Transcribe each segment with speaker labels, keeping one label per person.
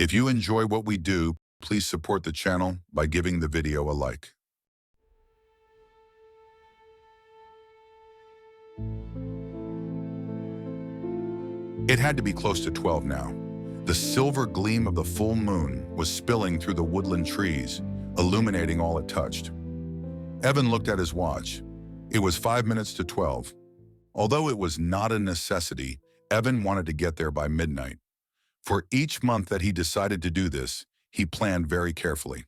Speaker 1: If you enjoy what we do, please support the channel by giving the video a like. It had to be close to 12 now. The silver gleam of the full moon was spilling through the woodland trees, illuminating all it touched. Evan looked at his watch. It was 5 minutes to 12. Although it was not a necessity, Evan wanted to get there by midnight. For each month that he decided to do this, he planned very carefully.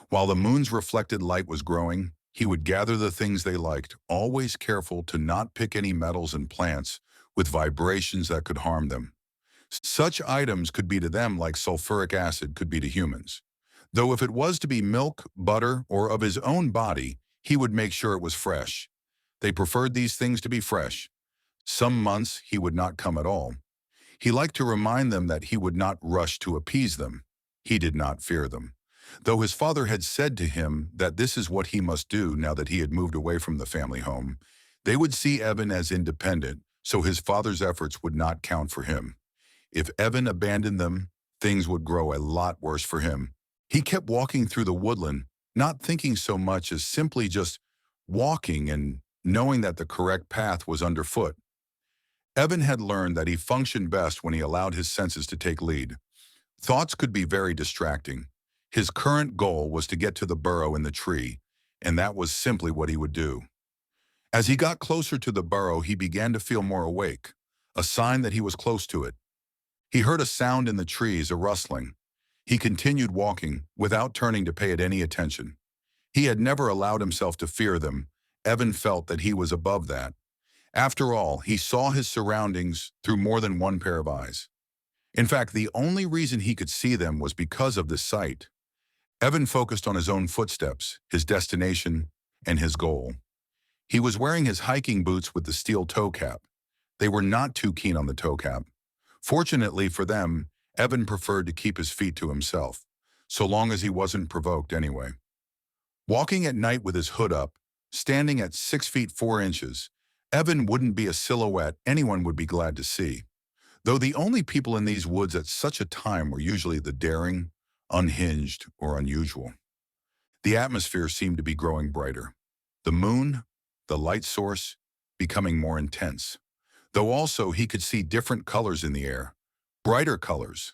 Speaker 1: While the moon's reflected light was growing, he would gather the things they liked, always careful to not pick any metals and plants with vibrations that could harm them. Such items could be to them like sulfuric acid could be to humans. Though if it was to be milk, butter, or of his own body, he would make sure it was fresh. They preferred these things to be fresh. Some months he would not come at all. He liked to remind them that he would not rush to appease them. He did not fear them. Though his father had said to him that this is what he must do now that he had moved away from the family home, they would see Evan as independent, so his father's efforts would not count for him. If Evan abandoned them, things would grow a lot worse for him. He kept walking through the woodland, not thinking so much as simply just walking and knowing that the correct path was underfoot. Evan had learned that he functioned best when he allowed his senses to take lead. Thoughts could be very distracting. His current goal was to get to the burrow in the tree, and that was simply what he would do. As he got closer to the burrow, he began to feel more awake, a sign that he was close to it. He heard a sound in the trees, a rustling. He continued walking, without turning to pay it any attention. He had never allowed himself to fear them. Evan felt that he was above that. After all, he saw his surroundings through more than one pair of eyes. In fact, the only reason he could see them was because of this sight. Evan focused on his own footsteps, his destination, and his goal. He was wearing his hiking boots with the steel toe cap. They were not too keen on the toe cap. Fortunately for them, Evan preferred to keep his feet to himself, so long as he wasn't provoked anyway. Walking at night with his hood up, standing at 6 feet 4 inches, Evan wouldn't be a silhouette anyone would be glad to see. Though the only people in these woods at such a time were usually the daring, unhinged, or unusual. The atmosphere seemed to be growing brighter. The moon, the light source, becoming more intense. Though also he could see different colors in the air, brighter colors.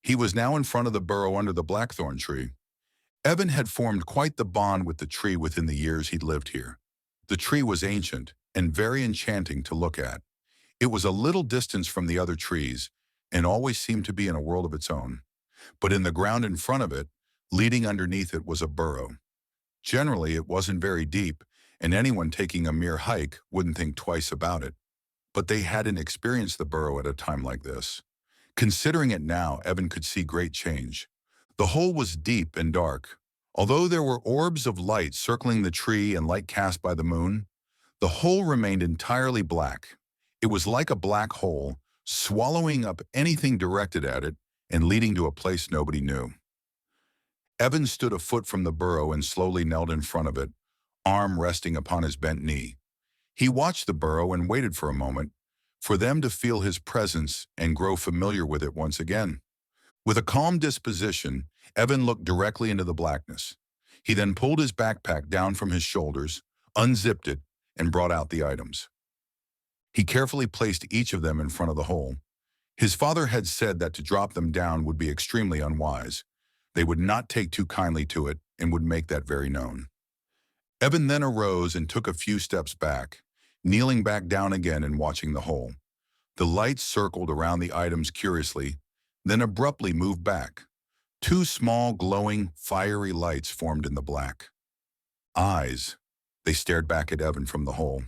Speaker 1: He was now in front of the burrow under the blackthorn tree. Evan had formed quite the bond with the tree within the years he'd lived here. The tree was ancient and very enchanting to look at. It was a little distance from the other trees and always seemed to be in a world of its own. But in the ground in front of it, leading underneath it, was a burrow. Generally, it wasn't very deep, and anyone taking a mere hike wouldn't think twice about it. But they hadn't experienced the burrow at a time like this. Considering it now, Evan could see great change. The hole was deep and dark. Although there were orbs of light circling the tree and light cast by the moon, the hole remained entirely black. It was like a black hole, swallowing up anything directed at it and leading to a place nobody knew. Evan stood a foot from the burrow and slowly knelt in front of it, arm resting upon his bent knee. He watched the burrow and waited for a moment, for them to feel his presence and grow familiar with it once again. With a calm disposition, Evan looked directly into the blackness. He then pulled his backpack down from his shoulders, unzipped it, and brought out the items. He carefully placed each of them in front of the hole. His father had said that to drop them down would be extremely unwise. They would not take too kindly to it and would make that very known. Evan then arose and took a few steps back, kneeling back down again and watching the hole. The light circled around the items curiously, then abruptly moved back. 2 small, glowing, fiery lights formed in the black. Eyes. They stared back at Evan from the hole.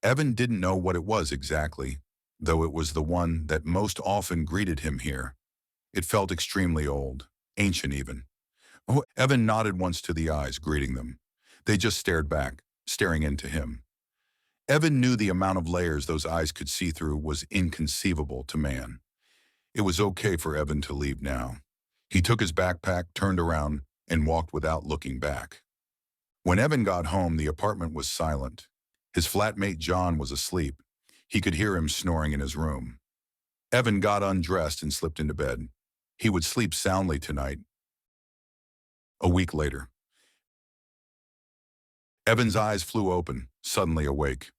Speaker 1: Evan didn't know what it was exactly, though it was the one that most often greeted him here. It felt extremely old, ancient even. Oh, Evan nodded once to the eyes, greeting them. They just stared back, staring into him. Evan knew the amount of layers those eyes could see through was inconceivable to man. It was okay for Evan to leave now. He took his backpack, turned around, and walked without looking back. When Evan got home, the apartment was silent. His flatmate John was asleep. He could hear him snoring in his room. Evan got undressed and slipped into bed. He would sleep soundly tonight. A week later, Evan's eyes flew open, suddenly awake.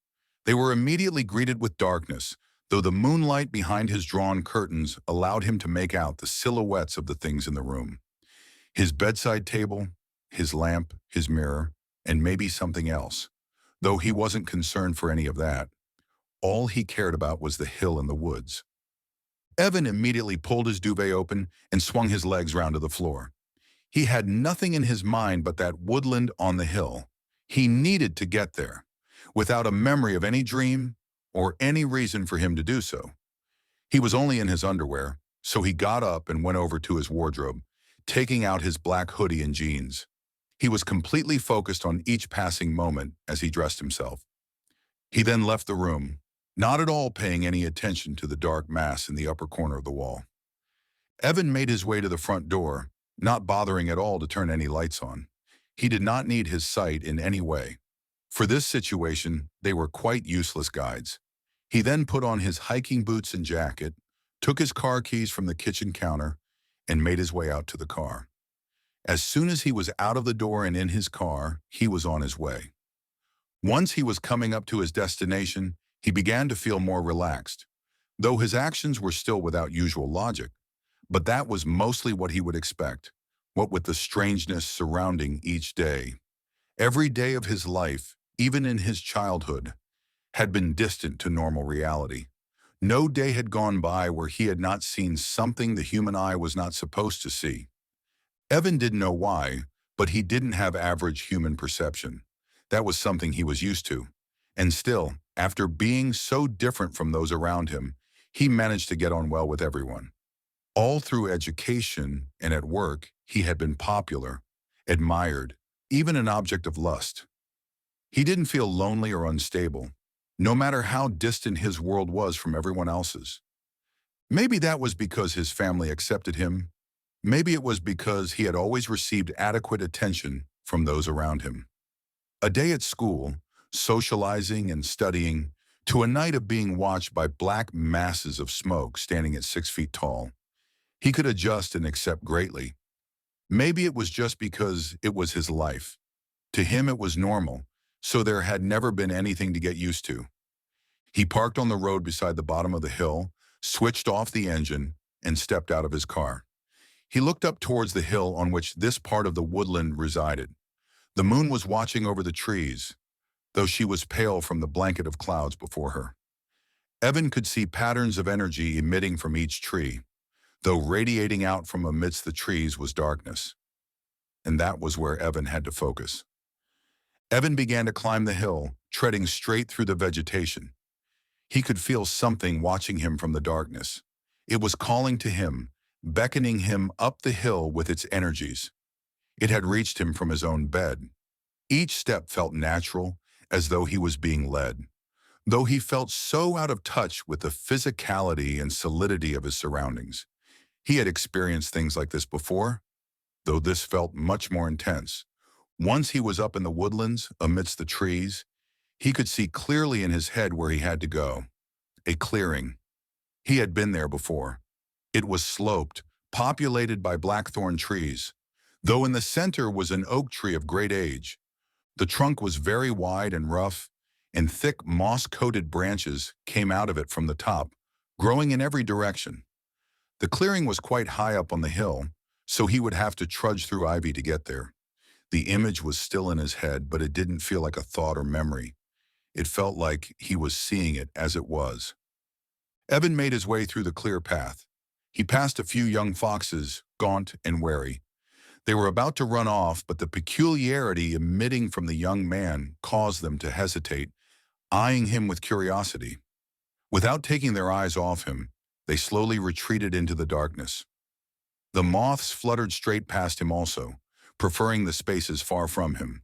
Speaker 1: They were immediately greeted with darkness, though the moonlight behind his drawn curtains allowed him to make out the silhouettes of the things in the room. His bedside table, his lamp, his mirror, and maybe something else. Though he wasn't concerned for any of that, all he cared about was the hill in the woods. Evan immediately pulled his duvet open and swung his legs round to the floor. He had nothing in his mind but that woodland on the hill. He needed to get there, without a memory of any dream or any reason for him to do so. He was only in his underwear, so he got up and went over to his wardrobe, taking out his black hoodie and jeans. He was completely focused on each passing moment as he dressed himself. He then left the room, not at all paying any attention to the dark mass in the upper corner of the wall. Evan made his way to the front door, not bothering at all to turn any lights on. He did not need his sight in any way. For this situation, they were quite useless guides. He then put on his hiking boots and jacket, took his car keys from the kitchen counter, and made his way out to the car. As soon as he was out of the door and in his car, he was on his way. Once he was coming up to his destination, he began to feel more relaxed, though his actions were still without usual logic. But that was mostly what he would expect, what with the strangeness surrounding each day. Every day of his life, even in his childhood, had been distant to normal reality. No day had gone by where he had not seen something the human eye was not supposed to see. Evan didn't know why, but he didn't have average human perception. That was something he was used to. And still, after being so different from those around him, he managed to get on well with everyone. All through education and at work, he had been popular, admired, even an object of lust. He didn't feel lonely or unstable, no matter how distant his world was from everyone else's. Maybe that was because his family accepted him. Maybe it was because he had always received adequate attention from those around him. A day at school, socializing and studying, to a night of being watched by black masses of smoke standing at 6 feet tall. He could adjust and accept greatly. Maybe it was just because it was his life. To him it was normal, so there had never been anything to get used to. He parked on the road beside the bottom of the hill, switched off the engine, and stepped out of his car. He looked up towards the hill on which this part of the woodland resided. The moon was watching over the trees, though she was pale from the blanket of clouds before her. Evan could see patterns of energy emitting from each tree, though radiating out from amidst the trees was darkness. And that was where Evan had to focus. Evan began to climb the hill, treading straight through the vegetation. He could feel something watching him from the darkness. It was calling to him, beckoning him up the hill with its energies. It had reached him from his own bed. Each step felt natural, as though he was being led. Though he felt so out of touch with the physicality and solidity of his surroundings. He had experienced things like this before, though this felt much more intense. Once he was up in the woodlands, amidst the trees, he could see clearly in his head where he had to go. A clearing. He had been there before. It was sloped, populated by blackthorn trees, though in the center was an oak tree of great age. The trunk was very wide and rough, and thick moss-coated branches came out of it from the top, growing in every direction. The clearing was quite high up on the hill, so he would have to trudge through ivy to get there. The image was still in his head, but it didn't feel like a thought or memory. It felt like he was seeing it as it was. Evan made his way through the clear path. He passed a few young foxes, gaunt and wary. They were about to run off, but the peculiarity emitting from the young man caused them to hesitate, eyeing him with curiosity. Without taking their eyes off him, they slowly retreated into the darkness. The moths fluttered straight past him also, preferring the spaces far from him.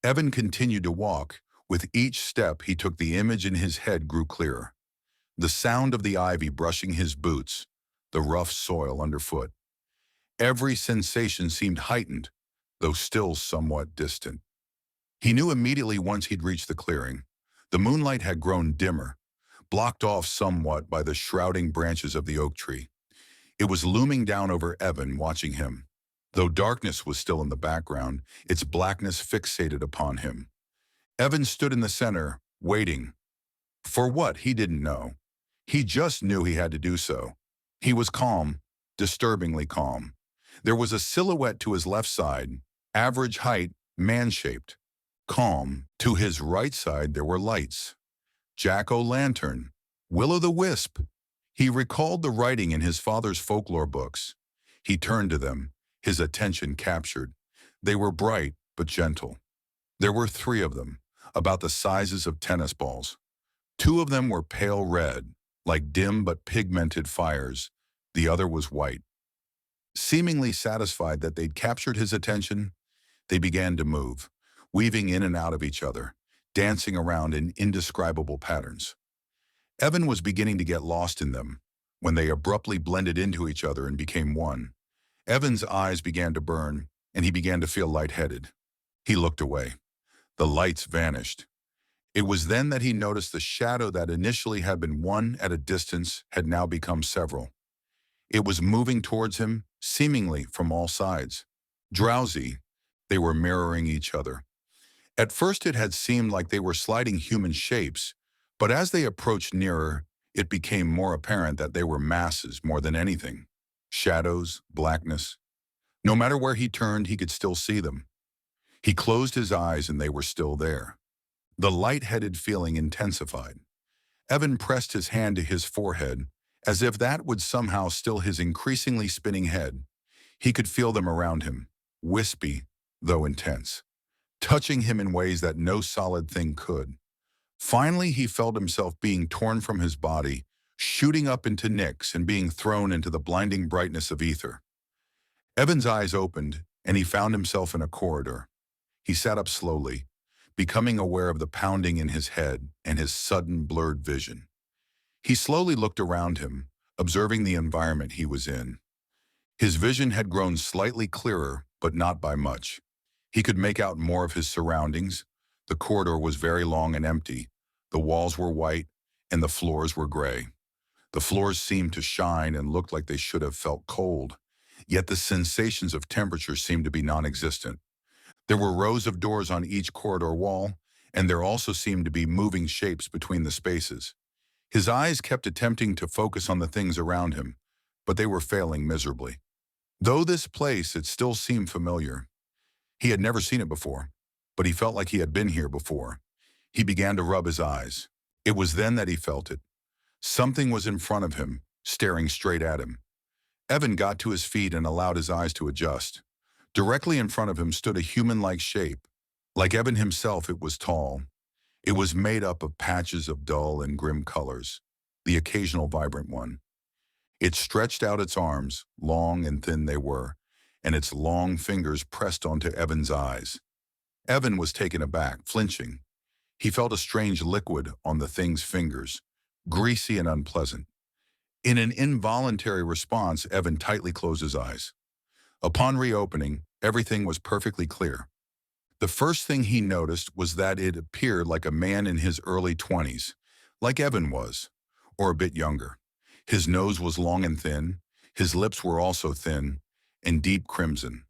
Speaker 1: Evan continued to walk. With each step he took, the image in his head grew clearer. The sound of the ivy brushing his boots, the rough soil underfoot. Every sensation seemed heightened, though still somewhat distant. He knew immediately once he'd reached the clearing. The moonlight had grown dimmer, blocked off somewhat by the shrouding branches of the oak tree. It was looming down over Evan, watching him. Though darkness was still in the background, its blackness fixated upon him. Evan stood in the center, waiting. For what, he didn't know. He just knew he had to do so. He was calm, disturbingly calm. There was a silhouette to his left side, average height, man-shaped. Calm. To his right side there were lights. Jack-o'-lantern. Will-o'-the-wisp. He recalled the writing in his father's folklore books. He turned to them, his attention captured. They were bright but gentle. There were 3 of them, about the sizes of tennis balls. 2 of them were pale red, like dim but pigmented fires. The other was white. Seemingly satisfied that they'd captured his attention, they began to move, weaving in and out of each other, dancing around in indescribable patterns. Evan was beginning to get lost in them when they abruptly blended into each other and became one. Evan's eyes began to burn, and he began to feel lightheaded. He looked away. The lights vanished. It was then that he noticed the shadow that initially had been one at a distance had now become several. It was moving towards him, seemingly from all sides. Drowsy, they were mirroring each other. At first it had seemed like they were sliding human shapes, but as they approached nearer, it became more apparent that they were masses more than anything. Shadows, blackness. No matter where he turned, he could still see them. He closed his eyes and they were still there. The light-headed feeling intensified. Evan pressed his hand to his forehead, as if that would somehow still his increasingly spinning head. He could feel them around him, wispy, though intense, touching him in ways that no solid thing could. Finally, he felt himself being torn from his body, shooting up into Nyx and being thrown into the blinding brightness of ether. Evan's eyes opened, and he found himself in a corridor. He sat up slowly, becoming aware of the pounding in his head and his sudden blurred vision. He slowly looked around him, observing the environment he was in. His vision had grown slightly clearer, but not by much. He could make out more of his surroundings. The corridor was very long and empty. The walls were white, and the floors were gray. The floors seemed to shine and looked like they should have felt cold, yet the sensations of temperature seemed to be non-existent. There were rows of doors on each corridor wall, and there also seemed to be moving shapes between the spaces. His eyes kept attempting to focus on the things around him, but they were failing miserably. Though this place, it still seemed familiar. He had never seen it before, but he felt like he had been here before. He began to rub his eyes. It was then that he felt it. Something was in front of him, staring straight at him. Evan got to his feet and allowed his eyes to adjust. Directly in front of him stood a human-like shape. Like Evan himself, it was tall. It was made up of patches of dull and grim colors, the occasional vibrant one. It stretched out its arms, long and thin they were, and its long fingers pressed onto Evan's eyes. Evan was taken aback, flinching. He felt a strange liquid on the thing's fingers, greasy and unpleasant. In an involuntary response, Evan tightly closed his eyes. Upon reopening, everything was perfectly clear. The first thing he noticed was that it appeared like a man in his early 20s, like Evan was, or a bit younger. His nose was long and thin, his lips were also thin, and deep crimson.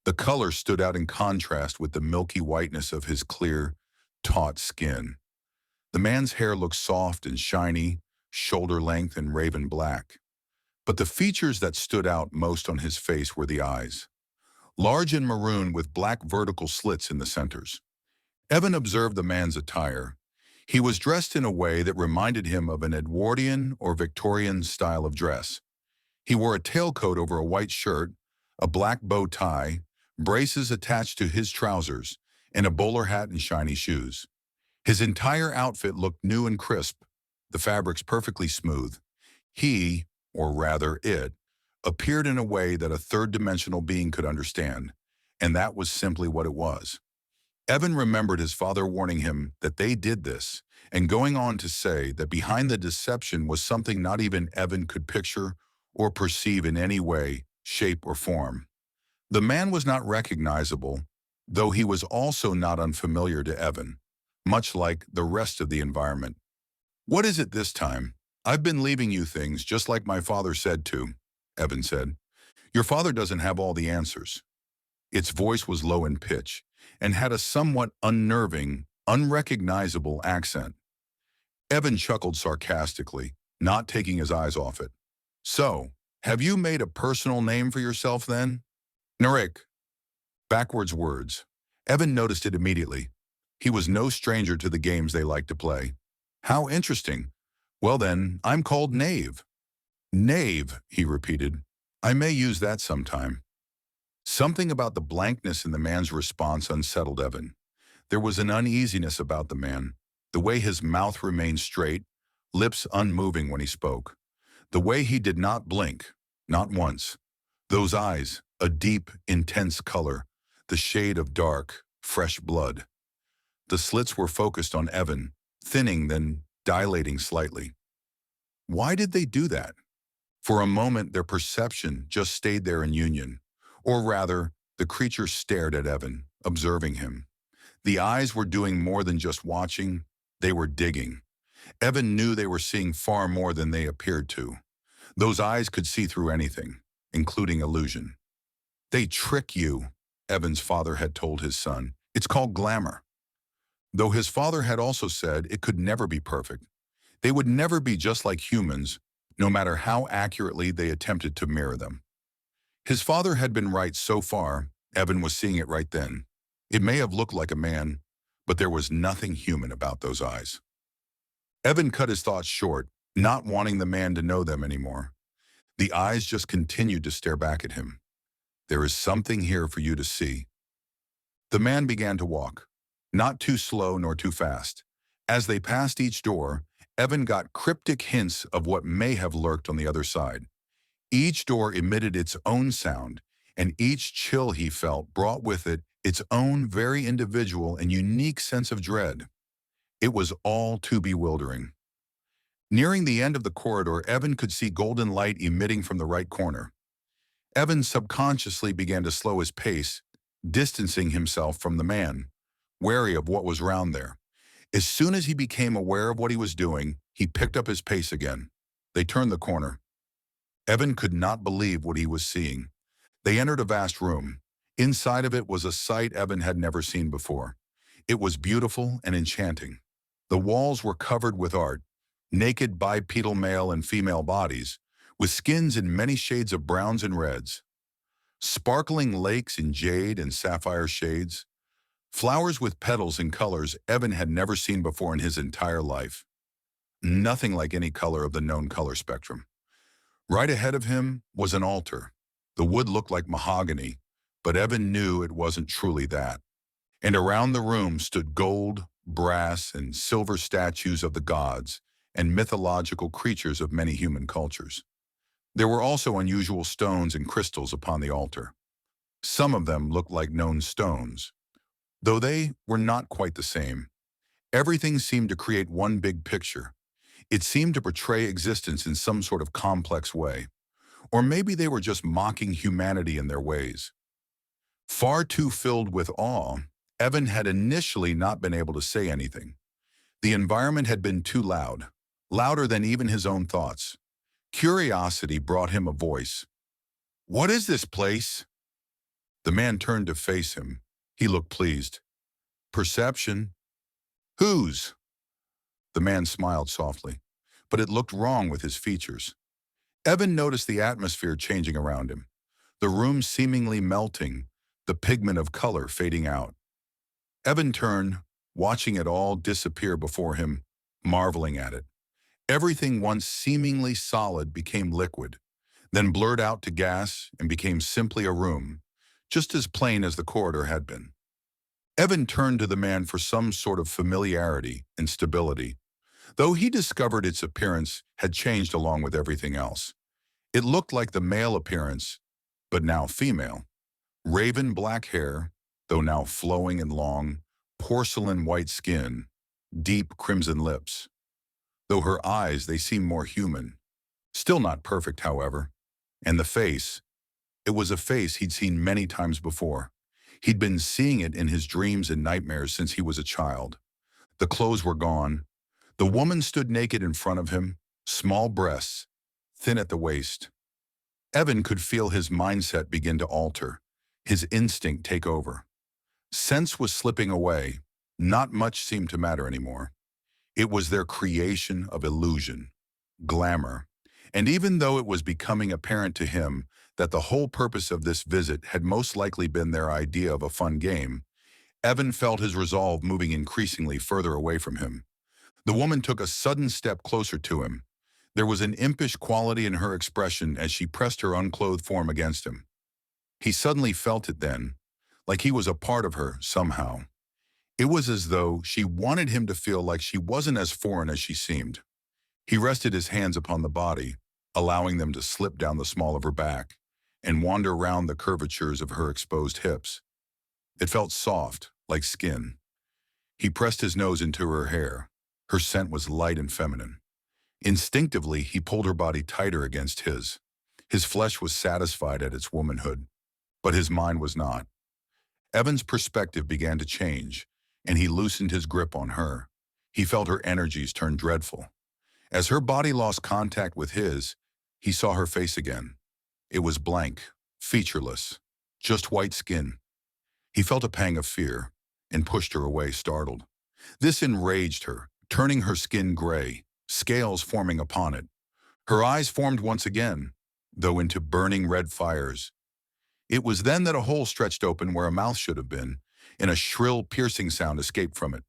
Speaker 1: The color stood out in contrast with the milky whiteness of his clear, taut skin. The man's hair looked soft and shiny, shoulder length and raven black. But the features that stood out most on his face were the eyes, large and maroon with black vertical slits in the centers. Evan observed the man's attire. He was dressed in a way that reminded him of an Edwardian or Victorian style of dress. He wore a tailcoat over a white shirt, a black bow tie, braces attached to his trousers, and a bowler hat and shiny shoes. His entire outfit looked new and crisp, the fabrics perfectly smooth. He, or rather it, appeared in a way that a third-dimensional being could understand, and that was simply what it was. Evan remembered his father warning him that they did this, and going on to say that behind the deception was something not even Evan could picture or perceive in any way, shape, or form. The man was not recognizable, though he was also not unfamiliar to Evan, much like the rest of the environment. "What is it this time? I've been leaving you things just like my father said to." Evan said. "Your father doesn't have all the answers." Its voice was low in pitch and had a somewhat unnerving, unrecognizable accent. Evan chuckled sarcastically, not taking his eyes off it. "So, have you made a personal name for yourself then?" "Narrate." Backwards words. Evan noticed it immediately. He was no stranger to the games they liked to play. "How interesting. Well then, I'm called Knave." "Knave," he repeated. "I may use that sometime." Something about the blankness in the man's response unsettled Evan. There was an uneasiness about the man, the way his mouth remained straight, lips unmoving when he spoke. The way he did not blink, not once. Those eyes, a deep, intense color, the shade of dark, fresh blood. The slits were focused on Evan, thinning then dilating slightly. Why did they do that? For a moment, their perception just stayed there in union. Or rather, the creature stared at Evan, observing him. The eyes were doing more than just watching, they were digging. Evan knew they were seeing far more than they appeared to. Those eyes could see through anything, including illusion. "They trick you," Evan's father had told his son. "It's called glamour." Though his father had also said it could never be perfect. They would never be just like humans, no matter how accurately they attempted to mirror them. His father had been right so far, Evan was seeing it right then. It may have looked like a man, but there was nothing human about those eyes. Evan cut his thoughts short, not wanting the man to know them anymore. The eyes just continued to stare back at him. "There is something here for you to see." The man began to walk, not too slow nor too fast. As they passed each door, Evan got cryptic hints of what may have lurked on the other side. Each door emitted its own sound, and each chill he felt brought with it its own very individual and unique sense of dread. It was all too bewildering. Nearing the end of the corridor, Evan could see golden light emitting from the right corner. Evan subconsciously began to slow his pace, distancing himself from the man, wary of what was round there. As soon as he became aware of what he was doing, he picked up his pace again. They turned the corner. Evan could not believe what he was seeing. They entered a vast room. Inside of it was a sight Evan had never seen before. It was beautiful and enchanting. The walls were covered with art, naked bipedal male and female bodies, with skins in many shades of browns and reds. Sparkling lakes in jade and sapphire shades. Flowers with petals and colors Evan had never seen before in his entire life. Nothing like any color of the known color spectrum. Right ahead of him was an altar. The wood looked like mahogany, but Evan knew it wasn't truly that. And around the room stood gold, brass, and silver statues of the gods and mythological creatures of many human cultures. There were also unusual stones and crystals upon the altar. Some of them looked like known stones, though they were not quite the same. Everything seemed to create one big picture. It seemed to portray existence in some sort of complex way. Or maybe they were just mocking humanity in their ways. Far too filled with awe, Evan had initially not been able to say anything. The environment had been too loud, louder than even his own thoughts. Curiosity brought him a voice. "What is this place?" The man turned to face him. He looked pleased. "Perception." "Whose?" The man smiled softly, but it looked wrong with his features. Evan noticed the atmosphere changing around him, the room seemingly melting, the pigment of color fading out. Evan turned, watching it all disappear before him, marveling at it. Everything once seemingly solid became liquid, then blurred out to gas and became simply a room, just as plain as the corridor had been. Evan turned to the man for some sort of familiarity and stability, though he discovered its appearance had changed along with everything else. It looked like the male appearance, but now female. Raven black hair, though now flowing and long, porcelain white skin, deep crimson lips. Though her eyes, they seemed more human. Still not perfect, however. And the face, it was a face he'd seen many times before. He'd been seeing it in his dreams and nightmares since he was a child. The clothes were gone. The woman stood naked in front of him, small breasts, thin at the waist. Evan could feel his mindset begin to alter, his instinct take over. Sense was slipping away. Not much seemed to matter anymore. It was their creation of illusion, glamour, and even though it was becoming apparent to him that the whole purpose of this visit had most likely been their idea of a fun game, Evan felt his resolve moving increasingly further away from him. The woman took a sudden step closer to him. There was an impish quality in her expression as she pressed her unclothed form against him. He suddenly felt it then, like he was a part of her somehow. It was as though she wanted him to feel like she wasn't as foreign as she seemed. He rested his hands upon the body, allowing them to slip down the small of her back and wander around the curvatures of her exposed hips. It felt soft, like skin. He pressed his nose into her hair. Her scent was light and feminine. Instinctively, he pulled her body tighter against his. His flesh was satisfied at its womanhood, but his mind was not. Evan's perspective began to change, and he loosened his grip on her. He felt her energies turn dreadful. As her body lost contact with his, he saw her face again. It was blank, featureless, just white skin. He felt a pang of fear and pushed her away, startled. This enraged her, turning her skin gray, scales forming upon it. Her eyes formed once again, though into burning red fires. It was then that a hole stretched open where a mouth should have been, and a shrill, piercing sound escaped from it.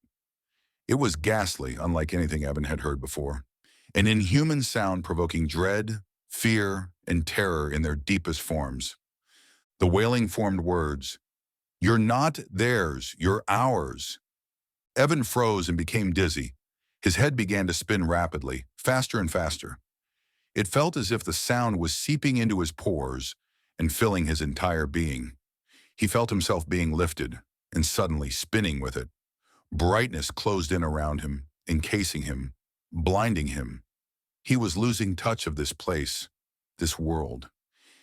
Speaker 1: It was ghastly, unlike anything Evan had heard before. An inhuman sound provoking dread, fear, and terror in their deepest forms. The wailing formed words, "You're not theirs, you're ours." Evan froze and became dizzy. His head began to spin rapidly, faster and faster. It felt as if the sound was seeping into his pores and filling his entire being. He felt himself being lifted and suddenly spinning with it. Brightness closed in around him, encasing him, blinding him. He was losing touch of this place, this world.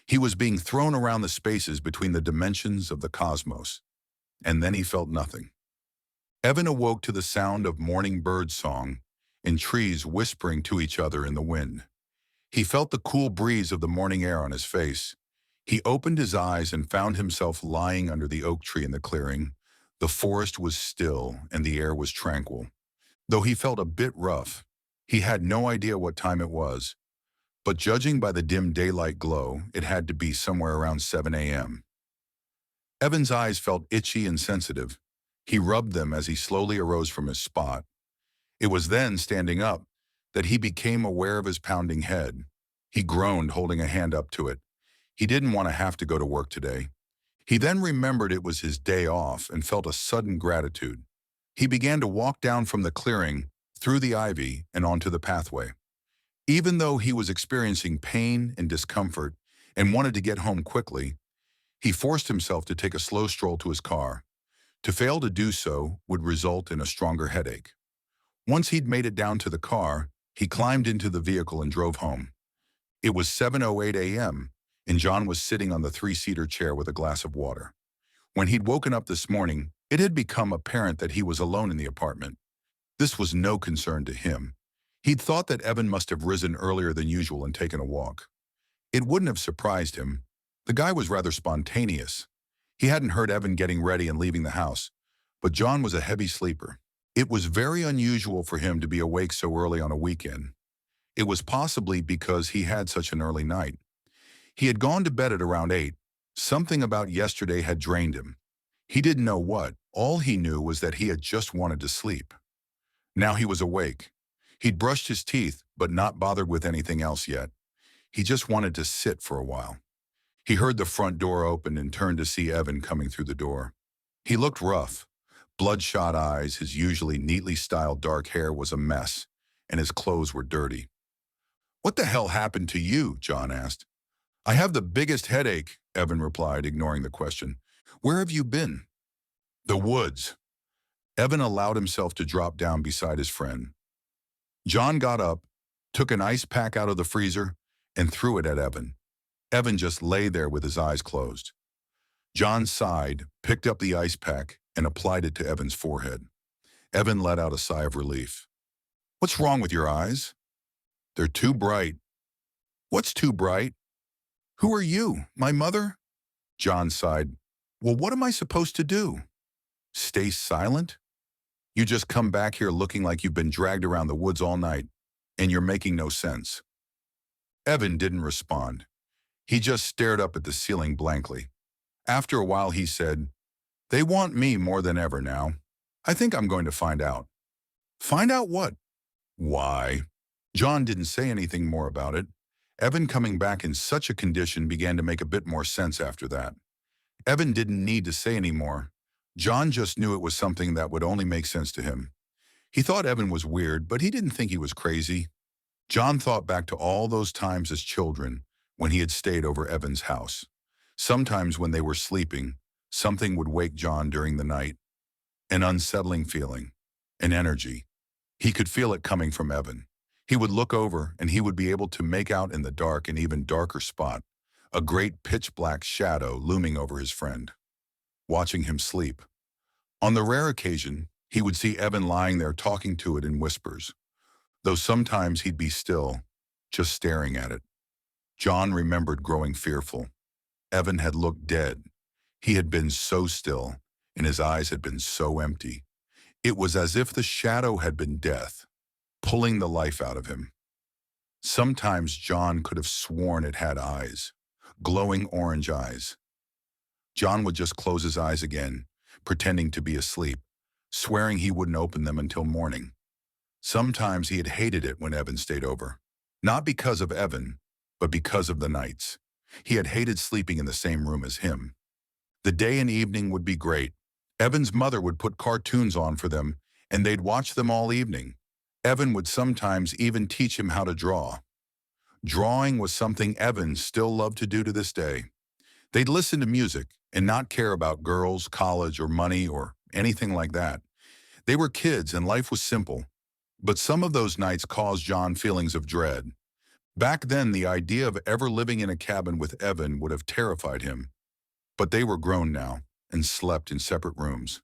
Speaker 1: He was being thrown around the spaces between the dimensions of the cosmos. And then he felt nothing. Evan awoke to the sound of morning bird song and trees whispering to each other in the wind. He felt the cool breeze of the morning air on his face. He opened his eyes and found himself lying under the oak tree in the clearing. The forest was still and the air was tranquil. Though he felt a bit rough, he had no idea what time it was. But judging by the dim daylight glow, it had to be somewhere around 7 a.m. Evan's eyes felt itchy and sensitive. He rubbed them as he slowly arose from his spot. It was then, standing up, that he became aware of his pounding head. He groaned, holding a hand up to it. He didn't want to have to go to work today. He then remembered it was his day off and felt a sudden gratitude. He began to walk down from the clearing, through the ivy, and onto the pathway. Even though he was experiencing pain and discomfort and wanted to get home quickly, he forced himself to take a slow stroll to his car. To fail to do so would result in a stronger headache. Once he'd made it down to the car, he climbed into the vehicle and drove home. It was 7:08 a.m., and John was sitting on the three-seater chair with a glass of water. When he'd woken up this morning, it had become apparent that he was alone in the apartment. This was no concern to him. He'd thought that Evan must have risen earlier than usual and taken a walk. It wouldn't have surprised him. The guy was rather spontaneous. He hadn't heard Evan getting ready and leaving the house, but John was a heavy sleeper. It was very unusual for him to be awake so early on a weekend. It was possibly because he had such an early night. He had gone to bed at around 8. Something about yesterday had drained him. He didn't know what. All he knew was that he had just wanted to sleep. Now he was awake. He'd brushed his teeth, but not bothered with anything else yet. He just wanted to sit for a while. He heard the front door open and turned to see Evan coming through the door. He looked rough. Bloodshot eyes, his usually neatly styled dark hair was a mess, and his clothes were dirty. "What the hell happened to you?" John asked. "I have the biggest headache," Evan replied, ignoring the question. "Where have you been?" "The woods." Evan allowed himself to drop down beside his friend. John got up, took an ice pack out of the freezer, and threw it at Evan. Evan just lay there with his eyes closed. John sighed, picked up the ice pack, and applied it to Evan's forehead. Evan let out a sigh of relief. "What's wrong with your eyes?" "They're too bright." "What's too bright?" Who are you? My mother? John sighed. Well, what am I supposed to do? Stay silent? You just come back here looking like you've been dragged around the woods all night, and you're making no sense. Evan didn't respond. He just stared up at the ceiling blankly. After a while, he said, They want me more than ever now. I think I'm going to find out. Find out what? Why? John didn't say anything more about it. Evan coming back in such a condition began to make a bit more sense after that. Evan didn't need to say any more. John just knew it was something that would only make sense to him. He thought Evan was weird, but he didn't think he was crazy. John thought back to all those times as children when he had stayed over Evan's house. Sometimes when they were sleeping, something would wake John during the night. An unsettling feeling, an energy. He could feel it coming from Evan. He would look over and he would be able to make out in the dark an even darker spot, a great pitch-black shadow looming over his friend, watching him sleep. On the rare occasion, he would see Evan lying there talking to it in whispers, though sometimes he'd be still, just staring at it. John remembered growing fearful. Evan had looked dead. He had been so still, and his eyes had been so empty. It was as if the shadow had been death, pulling the life out of him. Sometimes John could have sworn it had eyes, glowing orange eyes. John would just close his eyes again, pretending to be asleep, swearing he wouldn't open them until morning. Sometimes he had hated it when Evan stayed over. Not because of Evan, but because of the nights. He had hated sleeping in the same room as him. The day and evening would be great. Evan's mother would put cartoons on for them, and they'd watch them all evening. Evan would sometimes even teach him how to draw. Drawing was something Evan still loved to do to this day. They'd listen to music and not care about girls, college, or money, or anything like that. They were kids and life was simple. But some of those nights caused John feelings of dread. Back then, the idea of ever living in a cabin with Evan would have terrified him. But they were grown now and slept in separate rooms.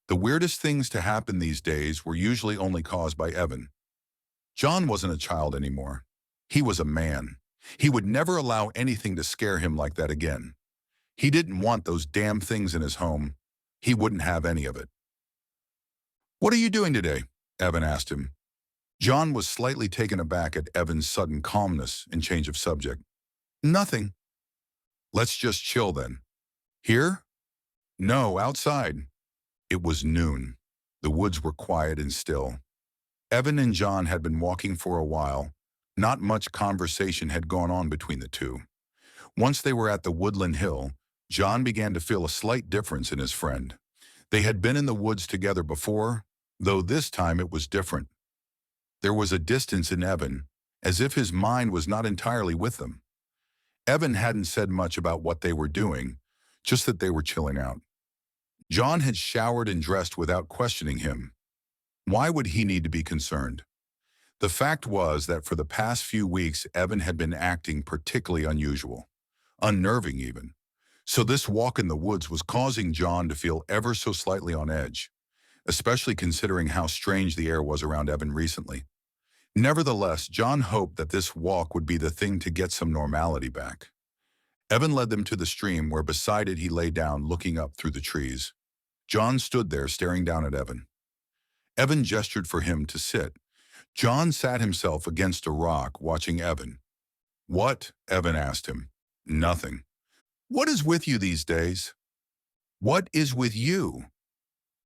Speaker 1: The weirdest things to happen these days were usually only caused by Evan. John wasn't a child anymore. He was a man. He would never allow anything to scare him like that again. He didn't want those damn things in his home. He wouldn't have any of it. "What are you doing today?" Evan asked him. John was slightly taken aback at Evan's sudden calmness and change of subject. "Nothing." "Let's just chill then." "Here?" "No, outside." It was noon. The woods were quiet and still. Evan and John had been walking for a while. Not much conversation had gone on between the two. Once they were at the woodland hill, John began to feel a slight difference in his friend. They had been in the woods together before, though this time it was different. There was a distance in Evan, as if his mind was not entirely with them. Evan hadn't said much about what they were doing, just that they were chilling out. John had showered and dressed without questioning him. Why would he need to be concerned? The fact was that for the past few weeks, Evan had been acting particularly unusual, unnerving even. So this walk in the woods was causing John to feel ever so slightly on edge, especially considering how strange the air was around Evan recently. Nevertheless, John hoped that this walk would be the thing to get some normality back. Evan led them to the stream where beside it he lay down looking up through the trees. John stood there staring down at Evan. Evan gestured for him to sit. John sat himself against a rock watching Evan. "What?" Evan asked him. "Nothing." "What is with you these days?" "What is with you?"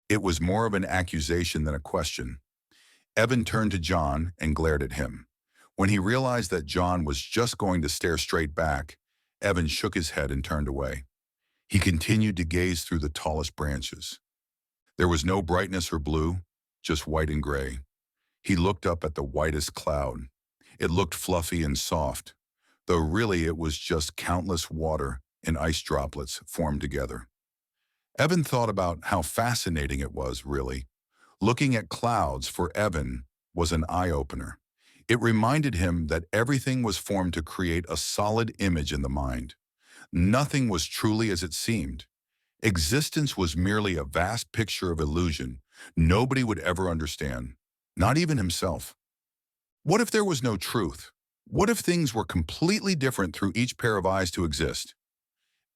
Speaker 1: It was more of an accusation than a question. Evan turned to John and glared at him. When he realized that John was just going to stare straight back, Evan shook his head and turned away. He continued to gaze through the tallest branches. There was no brightness or blue, just white and gray. He looked up at the whitest cloud. It looked fluffy and soft, though really it was just countless water and ice droplets formed together. Evan thought about how fascinating it was, really. Looking at clouds for Evan was an eye-opener. It reminded him that everything was formed to create a solid image in the mind. Nothing was truly as it seemed. Existence was merely a vast picture of illusion nobody would ever understand, not even himself. What if there was no truth? What if things were completely different through each pair of eyes to exist?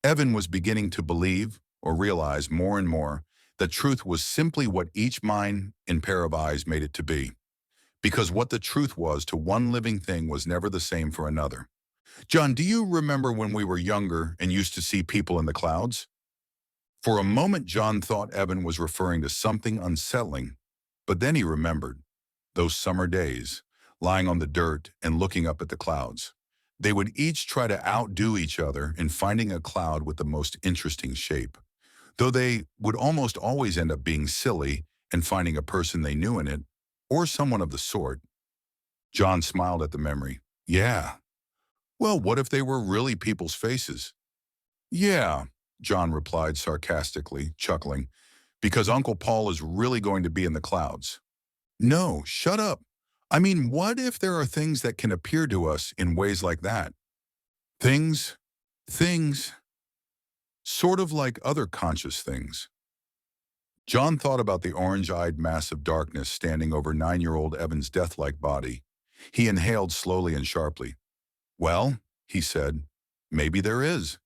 Speaker 1: Evan was beginning to believe, or realize more and more, that truth was simply what each mind and pair of eyes made it to be. Because what the truth was to one living thing was never the same for another. John, do you remember when we were younger and used to see people in the clouds? For a moment, John thought Evan was referring to something unsettling, but then he remembered those summer days, lying on the dirt and looking up at the clouds. They would each try to outdo each other in finding a cloud with the most interesting shape, though they would almost always end up being silly and finding a person they knew in it, or someone of the sort. John smiled at the memory. Yeah. Well, what if they were really people's faces? Yeah, John replied sarcastically, chuckling, because Uncle Paul is really going to be in the clouds. No, shut up. I mean, what if there are things that can appear to us in ways like that? Things, things, sort of like other conscious things. John thought about the orange-eyed mass of darkness standing over 9-year-old Evan's death-like body. He inhaled slowly and sharply. Well, he said, maybe there is.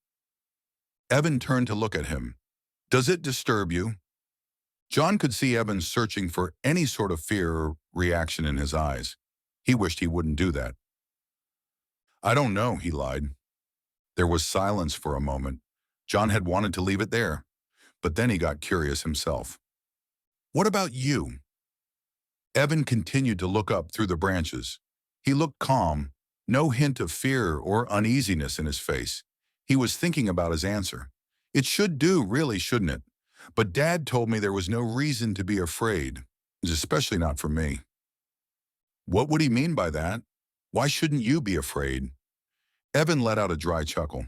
Speaker 1: Evan turned to look at him. Does it disturb you? John could see Evan searching for any sort of fear or reaction in his eyes. He wished he wouldn't do that. I don't know, he lied. There was silence for a moment. John had wanted to leave it there, but then he got curious himself. What about you? Evan continued to look up through the branches. He looked calm, no hint of fear or uneasiness in his face. He was thinking about his answer. It should do, really, shouldn't it? But Dad told me there was no reason to be afraid, especially not for me. What would he mean by that? Why shouldn't you be afraid? Evan let out a dry chuckle.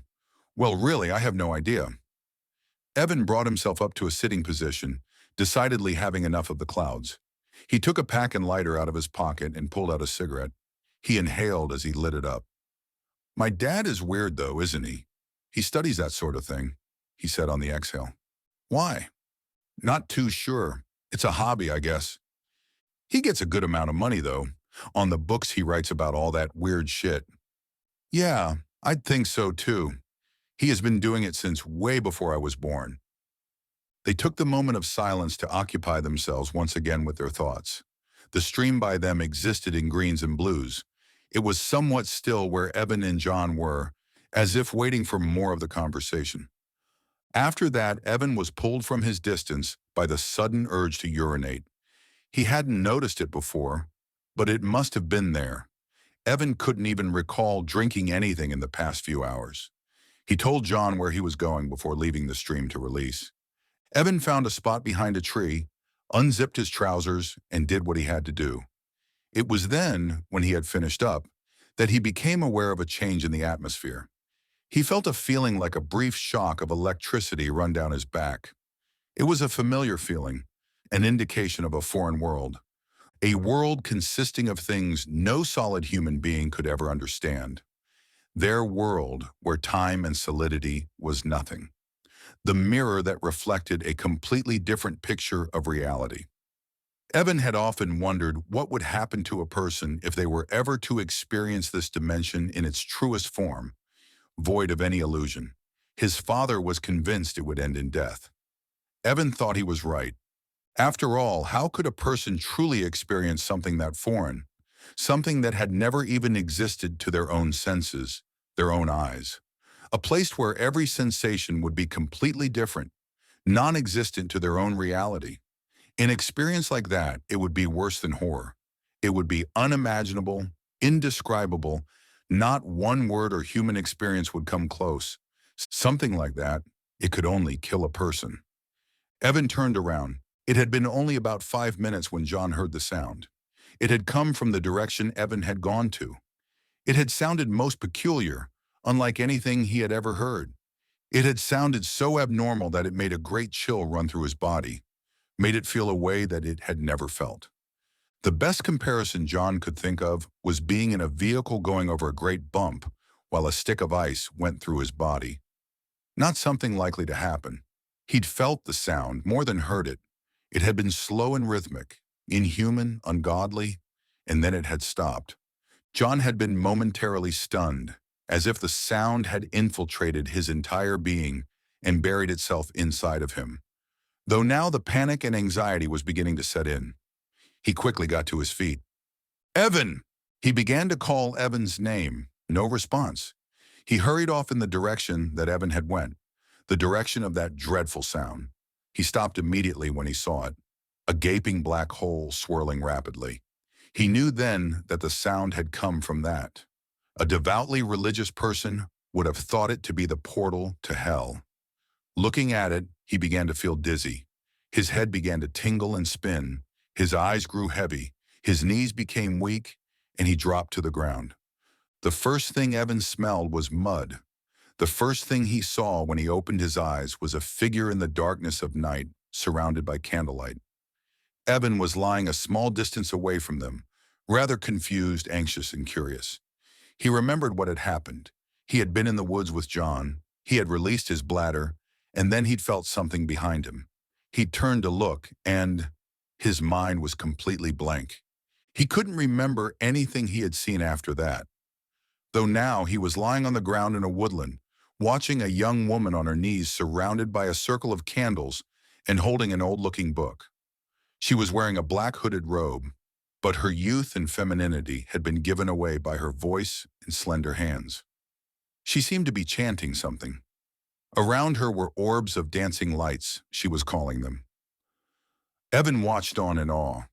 Speaker 1: Well, really, I have no idea. Evan brought himself up to a sitting position, decidedly having enough of the clouds. He took a pack and lighter out of his pocket and pulled out a cigarette. He inhaled as he lit it up. My dad is weird, though, isn't he? He studies that sort of thing, he said on the exhale. Why? Not too sure. It's a hobby, I guess. He gets a good amount of money, though. On the books he writes about all that weird shit. Yeah, I'd think so, too. He has been doing it since way before I was born. They took the moment of silence to occupy themselves once again with their thoughts. The stream by them existed in greens and blues. It was somewhat still where Evan and John were, as if waiting for more of the conversation. After that, Evan was pulled from his distance by the sudden urge to urinate. He hadn't noticed it before, but it must have been there. Evan couldn't even recall drinking anything in the past few hours. He told John where he was going before leaving the stream to release. Evan found a spot behind a tree, unzipped his trousers, and did what he had to do. It was then, when he had finished up, that he became aware of a change in the atmosphere. He felt a feeling like a brief shock of electricity run down his back. It was a familiar feeling, an indication of a foreign world. A world consisting of things no solid human being could ever understand. Their world where time and solidity was nothing. The mirror that reflected a completely different picture of reality. Evan had often wondered what would happen to a person if they were ever to experience this dimension in its truest form, void of any illusion. His father was convinced it would end in death. Evan thought he was right. After all, how could a person truly experience something that foreign, something that had never even existed to their own senses, their own eyes? A place where every sensation would be completely different, non-existent to their own reality. An experience like that, it would be worse than horror. It would be unimaginable, indescribable. Not one word or human experience would come close. Something like that, it could only kill a person. Evan turned around. It had been only about 5 minutes when John heard the sound. It had come from the direction Evan had gone to. It had sounded most peculiar, unlike anything he had ever heard. It had sounded so abnormal that it made a great chill run through his body, made it feel a way that it had never felt. The best comparison John could think of was being in a vehicle going over a great bump while a stick of ice went through his body. Not something likely to happen. He'd felt the sound more than heard it. It had been slow and rhythmic, inhuman, ungodly, and then it had stopped. John had been momentarily stunned, as if the sound had infiltrated his entire being and buried itself inside of him. Though now the panic and anxiety was beginning to set in, he quickly got to his feet. "Evan!" He began to call Evan's name. No response. He hurried off in the direction that Evan had went, the direction of that dreadful sound. He stopped immediately when he saw it, a gaping black hole swirling rapidly. He knew then that the sound had come from that. A devoutly religious person would have thought it to be the portal to hell. Looking at it, he began to feel dizzy. His head began to tingle and spin. His eyes grew heavy. His knees became weak, and he dropped to the ground. The first thing Evan smelled was mud. The first thing he saw when he opened his eyes was a figure in the darkness of night, surrounded by candlelight. Evan was lying a small distance away from them, rather confused, anxious, and curious. He remembered what had happened. He had been in the woods with John. He had released his bladder, and then he'd felt something behind him. He turned to look, and his mind was completely blank. He couldn't remember anything he had seen after that. Though now he was lying on the ground in a woodland, watching a young woman on her knees surrounded by a circle of candles and holding an old-looking book. She was wearing a black hooded robe, but her youth and femininity had been given away by her voice and slender hands. She seemed to be chanting something. Around her were orbs of dancing lights, she was calling them. Evan watched on in awe.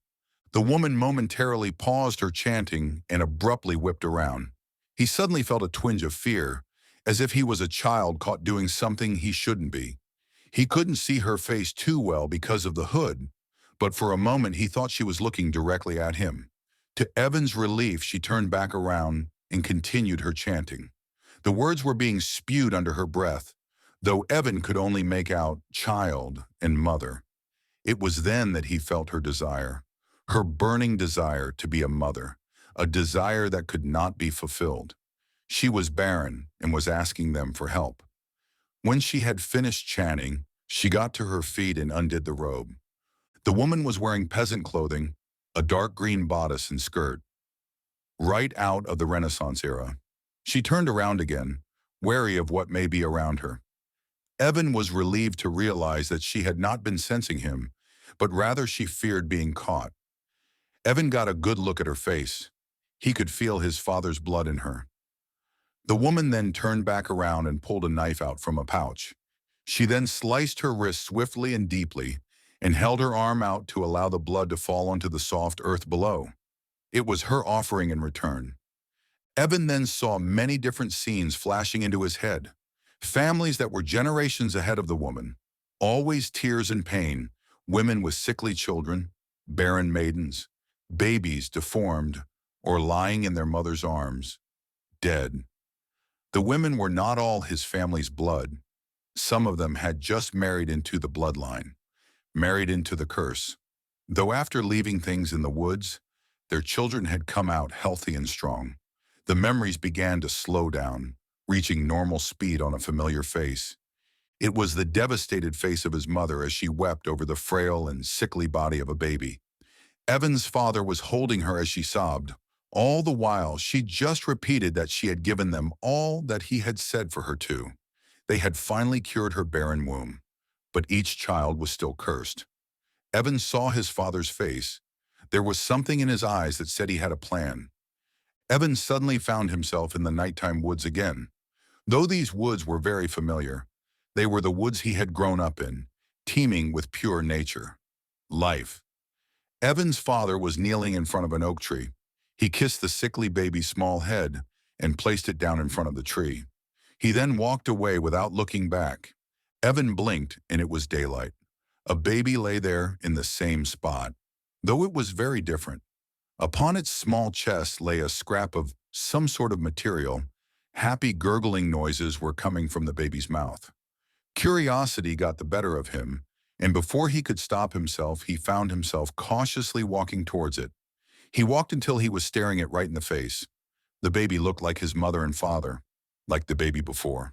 Speaker 1: The woman momentarily paused her chanting and abruptly whipped around. He suddenly felt a twinge of fear, as if he was a child caught doing something he shouldn't be. He couldn't see her face too well because of the hood, but for a moment he thought she was looking directly at him. To Evan's relief, she turned back around and continued her chanting. The words were being spewed under her breath, though Evan could only make out child and mother. It was then that he felt her desire, her burning desire to be a mother, a desire that could not be fulfilled. She was barren and was asking them for help. When she had finished chanting, she got to her feet and undid the robe. The woman was wearing peasant clothing, a dark green bodice and skirt, right out of the Renaissance era. She turned around again, wary of what may be around her. Evan was relieved to realize that she had not been sensing him, but rather she feared being caught. Evan got a good look at her face. He could feel his father's blood in her. The woman then turned back around and pulled a knife out from a pouch. She then sliced her wrist swiftly and deeply and held her arm out to allow the blood to fall onto the soft earth below. It was her offering in return. Evan then saw many different scenes flashing into his head. Families that were generations ahead of the woman, always tears and pain, women with sickly children, barren maidens, babies deformed or lying in their mother's arms, dead. The women were not all his family's blood. Some of them had just married into the bloodline, married into the curse. Though after leaving things in the woods, their children had come out healthy and strong. The memories began to slow down, reaching normal speed on a familiar face. It was the devastated face of his mother as she wept over the frail and sickly body of a baby. Evan's father was holding her as she sobbed. All the while, she just repeated that she had given them all that he had said for her to. They had finally cured her barren womb, but each child was still cursed. Evan saw his father's face. There was something in his eyes that said he had a plan. Evan suddenly found himself in the nighttime woods again. Though these woods were very familiar, they were the woods he had grown up in, teeming with pure nature, life. Evan's father was kneeling in front of an oak tree. He kissed the sickly baby's small head and placed it down in front of the tree. He then walked away without looking back. Evan blinked and it was daylight. A baby lay there in the same spot, though it was very different. Upon its small chest lay a scrap of some sort of material. Happy gurgling noises were coming from the baby's mouth. Curiosity got the better of him, and before he could stop himself, he found himself cautiously walking towards it. He walked until he was staring it right in the face. The baby looked like his mother and father, like the baby before.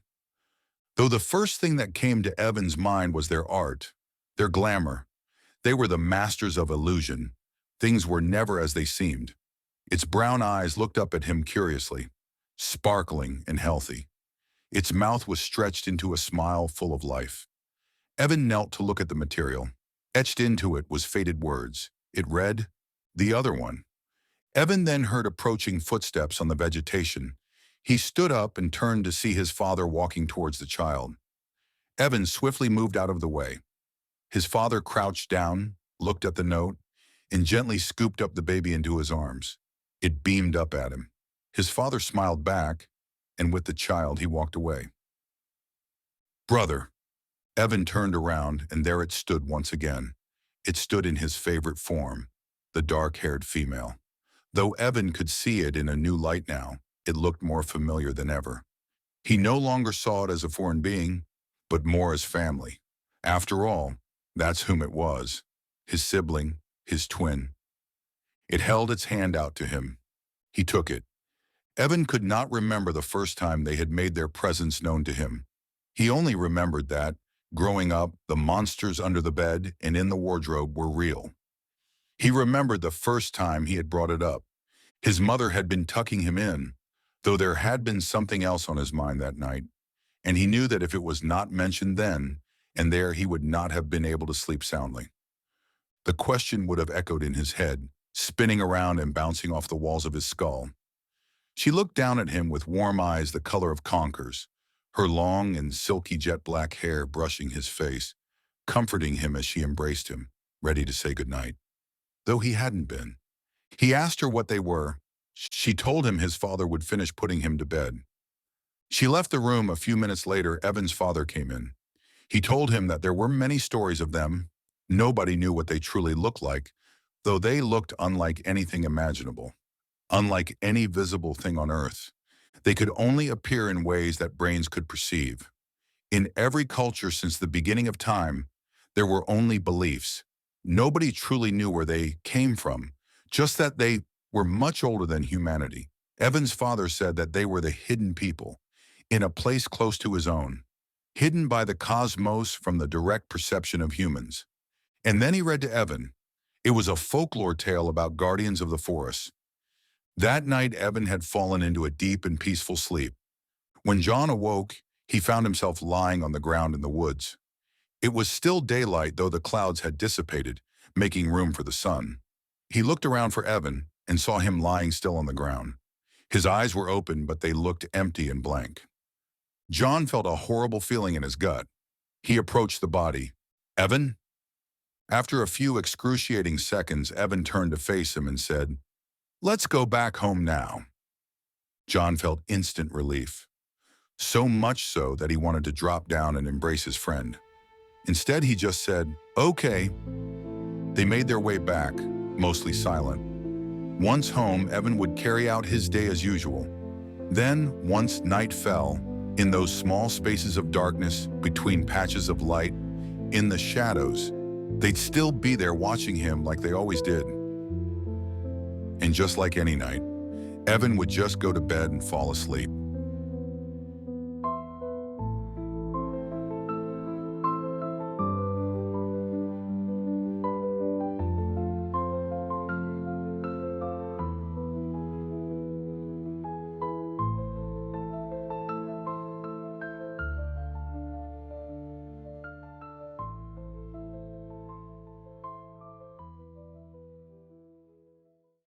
Speaker 1: Though the first thing that came to Evan's mind was their art, their glamour. They were the masters of illusion. Things were never as they seemed. Its brown eyes looked up at him curiously, sparkling and healthy. Its mouth was stretched into a smile full of life. Evan knelt to look at the material. Etched into it was faded words. It read, "The other one." Evan then heard approaching footsteps on the vegetation. He stood up and turned to see his father walking towards the child. Evan swiftly moved out of the way. His father crouched down, looked at the note, and gently scooped up the baby into his arms. It beamed up at him. His father smiled back, and with the child he walked away. "Brother." Evan turned around, and there it stood once again. It stood in his favorite form, the dark-haired female. Though Evan could see it in a new light now, it looked more familiar than ever. He no longer saw it as a foreign being, but more as family. After all, that's whom it was, his sibling, his twin. It held its hand out to him. He took it. Evan could not remember the first time they had made their presence known to him. He only remembered that, growing up, the monsters under the bed and in the wardrobe were real. He remembered the first time he had brought it up. His mother had been tucking him in, though there had been something else on his mind that night, and he knew that if it was not mentioned then and there, he would not have been able to sleep soundly. The question would have echoed in his head, spinning around and bouncing off the walls of his skull. She looked down at him with warm eyes the color of conkers, her long and silky jet-black hair brushing his face, comforting him as she embraced him, ready to say goodnight. Though he hadn't been. He asked her what they were. She told him his father would finish putting him to bed. She left the room. A few minutes later, Evan's father came in. He told him that there were many stories of them. Nobody knew what they truly looked like, though they looked unlike anything imaginable, unlike any visible thing on earth. They could only appear in ways that brains could perceive. In every culture since the beginning of time, there were only beliefs. Nobody truly knew where they came from, just that they were much older than humanity. Evan's father said that they were the hidden people, in a place close to his own, hidden by the cosmos from the direct perception of humans. And then he read to Evan. It was a folklore tale about guardians of the forest. That night, Evan had fallen into a deep and peaceful sleep. When John awoke, he found himself lying on the ground in the woods. It was still daylight, though the clouds had dissipated, making room for the sun. He looked around for Evan and saw him lying still on the ground. His eyes were open, but they looked empty and blank. John felt a horrible feeling in his gut. He approached the body. "Evan?" After a few excruciating seconds, Evan turned to face him and said, "Let's go back home now." John felt instant relief. So much so that he wanted to drop down and embrace his friend. Instead, he just said, "Okay." They made their way back, mostly silent. Once home, Evan would carry out his day as usual. Then, once night fell, in those small spaces of darkness, between patches of light, in the shadows, they'd still be there watching him like they always did. And just like any night, Evan would just go to bed and fall asleep.